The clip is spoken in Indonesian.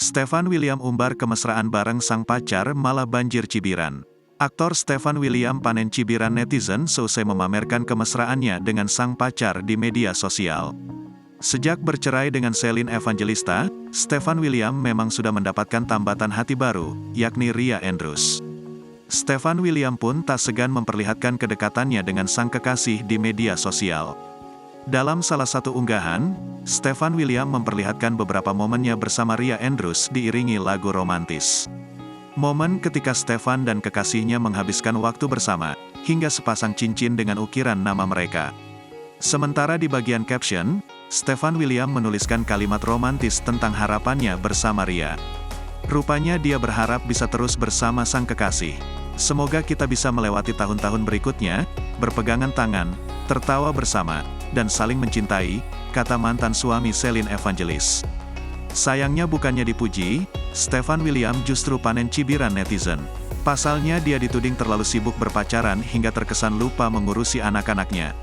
Stefan William umbar kemesraan bareng sang pacar malah banjir cibiran. Aktor Stefan William panen cibiran netizen seusai memamerkan kemesraannya dengan sang pacar di media sosial. Sejak bercerai dengan Celine Evangelista, Stefan William memang sudah mendapatkan tambatan hati baru, yakni Ria Andrews. Stefan William pun tak segan memperlihatkan kedekatannya dengan sang kekasih di media sosial. Dalam salah satu unggahan, Stefan William memperlihatkan beberapa momennya bersama Ria Andrews diiringi lagu romantis. Momen ketika Stefan dan kekasihnya menghabiskan waktu bersama, hingga sepasang cincin dengan ukiran nama mereka. Sementara di bagian caption, Stefan William menuliskan kalimat romantis tentang harapannya bersama Ria. Rupanya dia berharap bisa terus bersama sang kekasih. Semoga kita bisa melewati tahun-tahun berikutnya, berpegangan tangan, tertawa bersama, dan saling mencintai, kata mantan suami Celine Evangelista. Sayangnya bukannya dipuji, Stefan William justru panen cibiran netizen. Pasalnya dia dituding terlalu sibuk berpacaran hingga terkesan lupa mengurusi anak-anaknya.